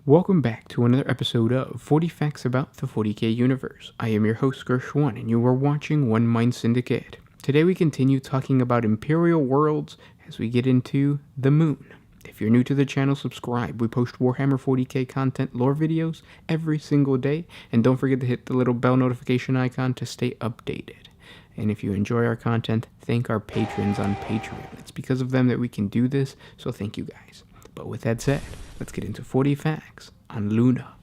Welcome back to another episode of 40 Facts About the 40K Universe. I am your host Gershwan and you are watching One Mind Syndicate. Today we continue talking about Imperial worlds as we get into the moon. If you're new to the channel, subscribe. We post Warhammer 40K content lore videos every single day, and don't forget to hit the little bell notification icon to stay updated. And if you enjoy our content, thank our patrons on Patreon. It's because of them that we can do this, so thank you guys. But with that said, let's get into 40 facts on Luna.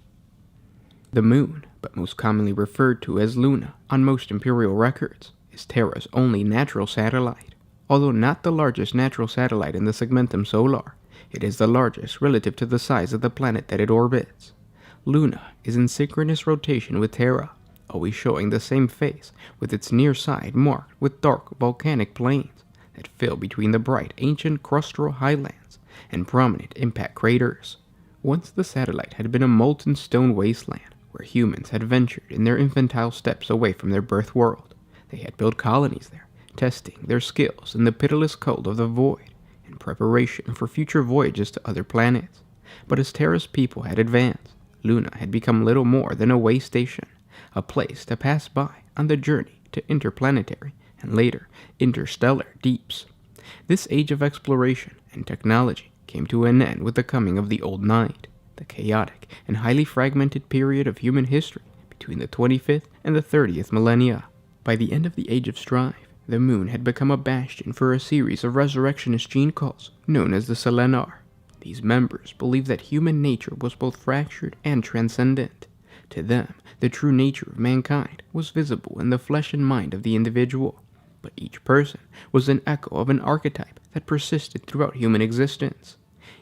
The moon, but most commonly referred to as Luna on most Imperial records, is Terra's only natural satellite. Although not the largest natural satellite in the Segmentum Solar, it is the largest relative to the size of the planet that it orbits. Luna is in synchronous rotation with Terra, always showing the same face, with its near side marked with dark volcanic plains that fill between the bright ancient crustal highlands and prominent impact craters. Once the satellite had been a molten stone wasteland where humans had ventured in their infantile steps away from their birth world. They had built colonies there, testing their skills in the pitiless cold of the void in preparation for future voyages to other planets. But as Terra's people had advanced, Luna had become little more than a way station, a place to pass by on the journey to interplanetary and later interstellar deeps. This age of exploration and technology came to an end with the coming of the Old Night, the chaotic and highly fragmented period of human history between the 25th and the 30th millennia. By the end of the Age of Strife, the moon had become a bastion for a series of resurrectionist gene cults known as the Selenar. These members believed that human nature was both fractured and transcendent. To them, the true nature of mankind was visible in the flesh and mind of the individual, but each person was an echo of an archetype that persisted throughout human existence.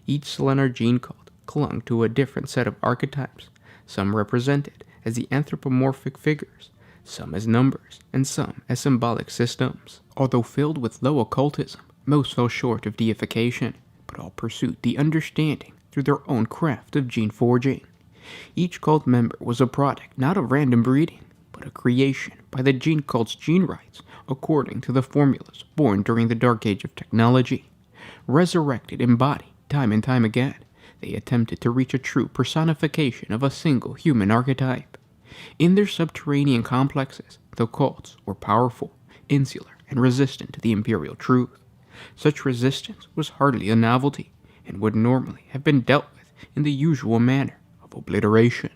Each Selenar gene cult clung to a different set of archetypes, some represented as the anthropomorphic figures, some as numbers, and some as symbolic systems. Although filled with low occultism, most fell short of deification, but all pursued the understanding through their own craft of gene forging. Each cult member was a product not of random breeding, but a creation by the gene cult's gene rights according to the formulas born during the dark age of technology. Resurrected in body time and time again, they attempted to reach a true personification of a single human archetype. In their subterranean complexes, the cults were powerful, insular, and resistant to the imperial truth. Such resistance was hardly a novelty, and would normally have been dealt with in the usual manner of obliteration.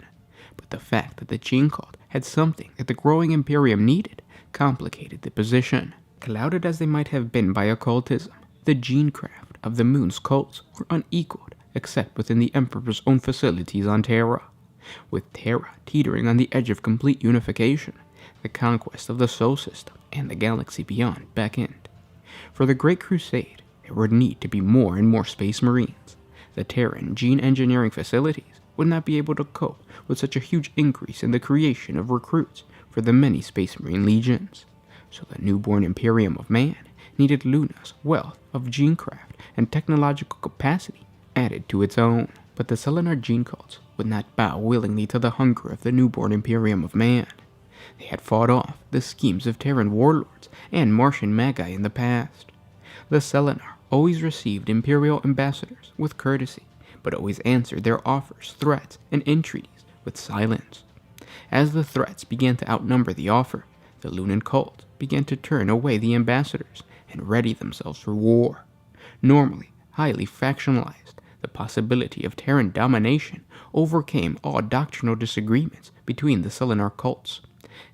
But the fact that the gene cult had something that the growing Imperium needed complicated the position. Clouded as they might have been by occultism, the gene craft of the moon's cults were unequaled except within the Emperor's own facilities on Terra. With Terra teetering on the edge of complete unification, the conquest of the Sol system and the galaxy beyond beckoned. For the Great Crusade, there would need to be more and more Space Marines. The Terran gene engineering facilities would not be able to cope with such a huge increase in the creation of recruits for the many Space Marine legions. So the newborn Imperium of Man needed Luna's wealth of genecraft and technological capacity added to its own. But the Selenar gene cults would not bow willingly to the hunger of the newborn Imperium of Man. They had fought off the schemes of Terran warlords and Martian magi in the past. The Selenar always received Imperial ambassadors with courtesy, but always answered their offers, threats, and entreaties with silence. As the threats began to outnumber the offer, the Lunan cult began to turn away the ambassadors and ready themselves for war. Normally highly factionalized, the possibility of Terran domination overcame all doctrinal disagreements between the Selenar cults.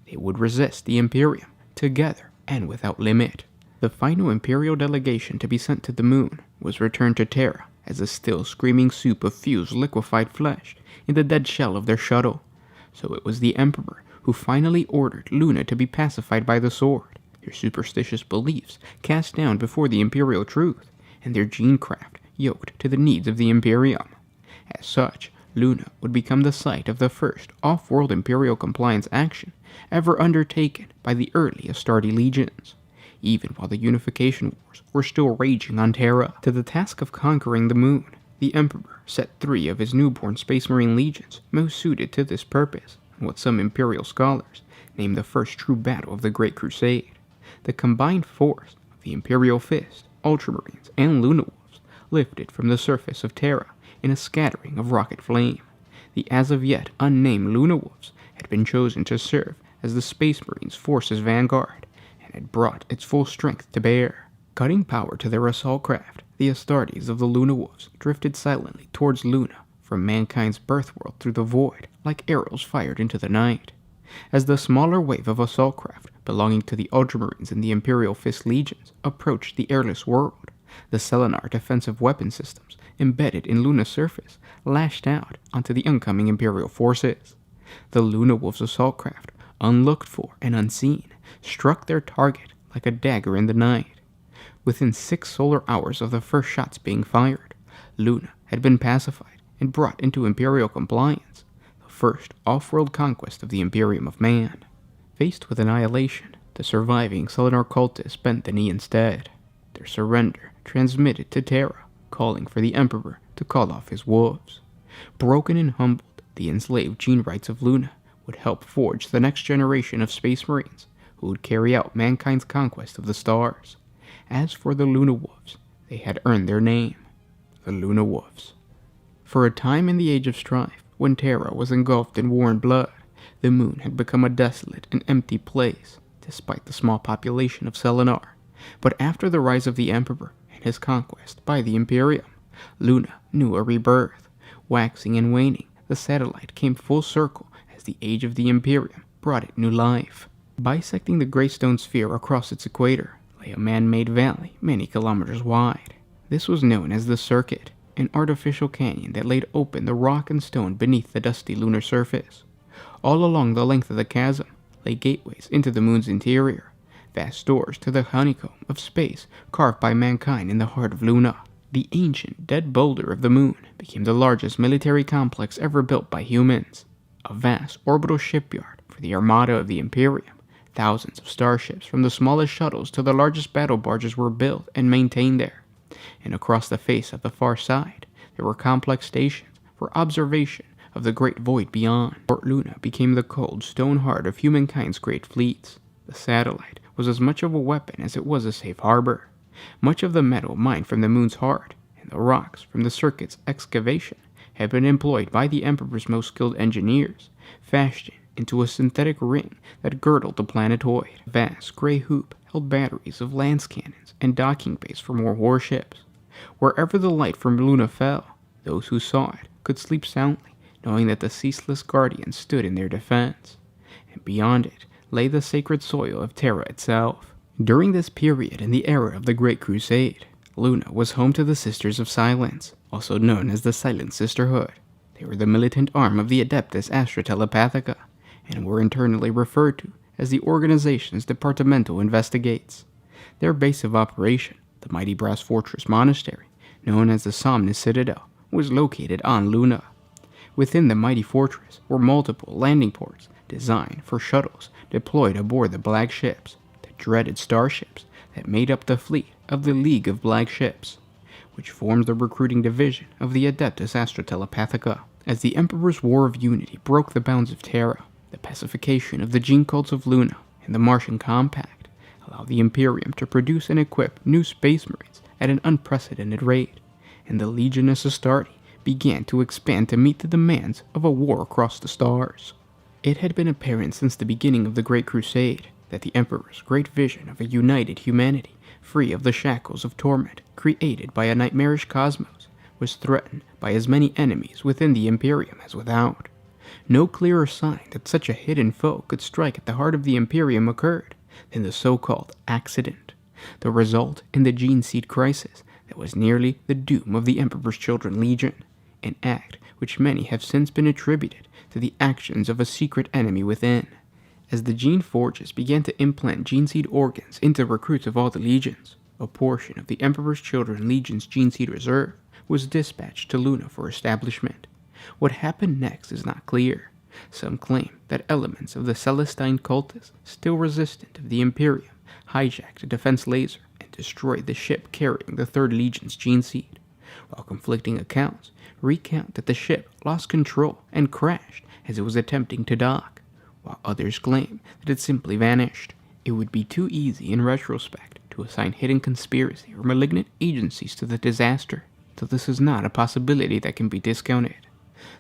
They would resist the Imperium, together and without limit. The final Imperial delegation to be sent to the moon was returned to Terra as a still screaming soup of fused liquefied flesh in the dead shell of their shuttle. So it was the Emperor who finally ordered Luna to be pacified by the sword, their superstitious beliefs cast down before the Imperial truth, and their genecraft yoked to the needs of the Imperium. As such, Luna would become the site of the first off-world Imperial compliance action ever undertaken by the early Astarte legions, even while the unification wars were still raging on Terra. To the task of conquering the moon, the Emperor set 3 of his newborn Space Marine legions most suited to this purpose, in what some Imperial scholars name the first true battle of the Great Crusade. The combined force of the Imperial Fist, Ultramarines, and Luna Wolves lifted from the surface of Terra in a scattering of rocket flame. The as-of-yet unnamed Luna Wolves had been chosen to serve as the Space Marines' force's vanguard, and had brought its full strength to bear. Cutting power to their assault craft, the Astartes of the Luna Wolves drifted silently towards Luna from mankind's birthworld through the void like arrows fired into the night. As the smaller wave of assault craft belonging to the Ultramarines and the Imperial Fist Legions approached the airless world, the Selenar defensive weapon systems embedded in Luna's surface lashed out onto the oncoming Imperial forces. The Luna Wolves' assault craft, unlooked for and unseen, struck their target like a dagger in the night. Within 6 solar hours of the first shots being fired, Luna had been pacified and brought into Imperial compliance, the first off-world conquest of the Imperium of Man. Faced with annihilation, the surviving Selenar cultists bent the knee instead, their surrender transmitted to Terra, calling for the Emperor to call off his wolves. Broken and humbled, the enslaved gene rights of Luna would help forge the next generation of Space Marines who would carry out mankind's conquest of the stars. As for the Luna Wolves, they had earned their name, the Luna Wolves. For a time in the Age of Strife, when Terra was engulfed in war and blood, the moon had become a desolate and empty place, despite the small population of Selenar. But after the rise of the Emperor and his conquest by the Imperium, Luna knew a rebirth. Waxing and waning, the satellite came full circle as the age of the Imperium brought it new life. Bisecting the Greystone sphere across its equator lay a man-made valley many kilometers wide. This was known as the Circuit, an artificial canyon that laid open the rock and stone beneath the dusty lunar surface. All along the length of the chasm lay gateways into the moon's interior, vast doors to the honeycomb of space carved by mankind in the heart of Luna. The ancient, dead boulder of the moon became the largest military complex ever built by humans, a vast orbital shipyard for the armada of the Imperium. Thousands of starships, from the smallest shuttles to the largest battle barges, were built and maintained there. And across the face of the far side, there were complex stations for observation of the great void beyond. Fort Luna became the cold stone heart of humankind's great fleets. The satellite was as much of a weapon as it was a safe harbor. Much of the metal mined from the moon's heart and the rocks from the circuit's excavation had been employed by the Emperor's most skilled engineers, fashioned into a synthetic ring that girdled the planetoid. A vast gray hoop held batteries of lance cannons and docking bays for more warships. Wherever the light from Luna fell, those who saw it could sleep soundly, knowing that the ceaseless guardians stood in their defense. And beyond it lay the sacred soil of Terra itself. During this period in the era of the Great Crusade, Luna was home to the Sisters of Silence, also known as the Silent Sisterhood. They were the militant arm of the Adeptus Astra Telepathica, and were internally referred to as the organization's Departamental Investigates. Their base of operation, the mighty Brass Fortress Monastery, known as the Somnus Citadel, was located on Luna. Within the mighty fortress were multiple landing ports designed for shuttles deployed aboard the Black Ships, the dreaded starships that made up the fleet of the League of Black Ships, which formed the recruiting division of the Adeptus Astra Telepathica. As the Emperor's War of Unity broke the bounds of Terra, the pacification of the gene cults of Luna and the Martian Compact allowed the Imperium to produce and equip new Space Marines at an unprecedented rate, and the Legionis Astarte began to expand to meet the demands of a war across the stars. It had been apparent since the beginning of the Great Crusade that the Emperor's great vision of a united humanity, free of the shackles of torment created by a nightmarish cosmos, was threatened by as many enemies within the Imperium as without. No clearer sign that such a hidden foe could strike at the heart of the Imperium occurred than the so-called accident, the result in the gene seed crisis that was nearly the doom of the Emperor's Children Legion, an act which many have since been attributed to the actions of a secret enemy within. As the gene forges began to implant gene seed organs into recruits of all the legions, a portion of the Emperor's Children Legion's gene seed reserve was dispatched to Luna for establishment. What happened next is not clear. Some claim that elements of the Celestine cultists, still resistant of the Imperium, hijacked a defense laser and destroyed the ship carrying the 3rd Legion's gene seed, while conflicting accounts recount that the ship lost control and crashed as it was attempting to dock, while others claim that it simply vanished. It would be too easy in retrospect to assign hidden conspiracy or malignant agencies to the disaster, so this is not a possibility that can be discounted.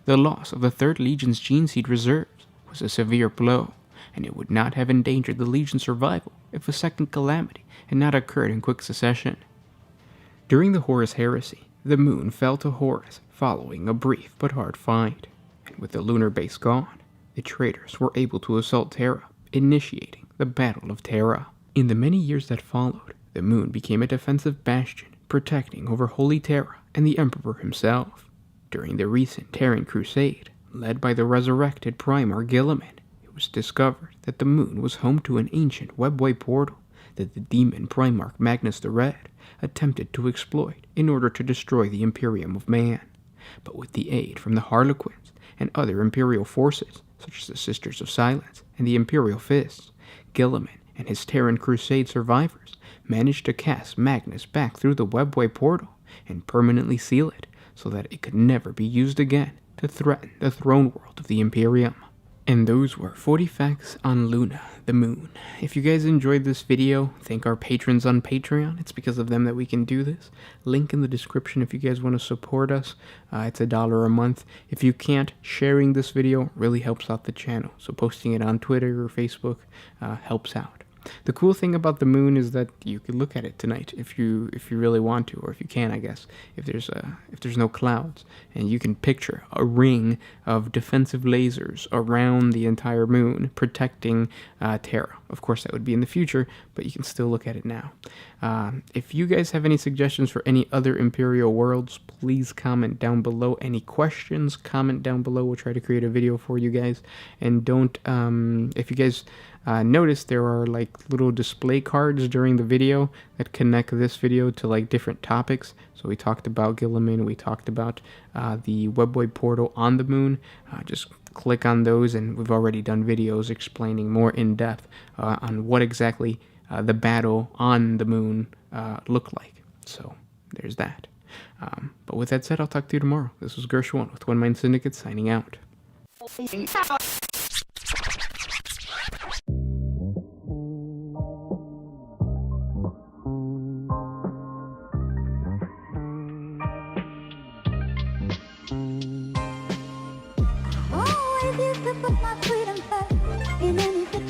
The loss of the 3rd Legion's gene seed reserves was a severe blow, and it would not have endangered the Legion's survival if a second calamity had not occurred in quick succession. During the Horus Heresy, the moon fell to Horus following a brief but hard fight, and with the lunar base gone, the traitors were able to assault Terra, initiating the Battle of Terra. In the many years that followed, the moon became a defensive bastion, protecting over Holy Terra and the Emperor himself. During the recent Terran Crusade, led by the resurrected Primarch Guilliman, it was discovered that the moon was home to an ancient webway portal that the demon Primarch Magnus the Red attempted to exploit in order to destroy the Imperium of Man. But with the aid from the Harlequins and other Imperial forces, such as the Sisters of Silence and the Imperial Fists, Guilliman and his Terran Crusade survivors managed to cast Magnus back through the webway portal and permanently seal it so that it could never be used again to threaten the throne world of the Imperium. And those were 40 facts on Luna, the moon. If you guys enjoyed this video, thank our patrons on Patreon. It's because of them that we can do this. Link in the description if you guys want to support us. It's $1 a month. If you can't, sharing this video really helps out the channel. So posting it on Twitter or Facebook helps out. The cool thing about the moon is that you can look at it tonight if you really want to, or if you can, I guess, if there's no clouds, and you can picture a ring of defensive lasers around the entire moon protecting Terra. Of course, that would be in the future, but you can still look at it now. If you guys have any suggestions for any other Imperial worlds, please comment down below. Any questions, comment down below. We'll try to create a video for you guys. And don't, if you guys notice, there are like little display cards during the video that connect this video to like different topics. So we talked about Guilliman, we talked about the webway portal on the moon. Just click on those, and we've already done videos explaining more in depth on what exactly the battle on the moon looked like. So there's that. But with that said, I'll talk to you tomorrow. This was Gershwin with One Mind Syndicate signing out. Oh, if you could put my freedom first in anything.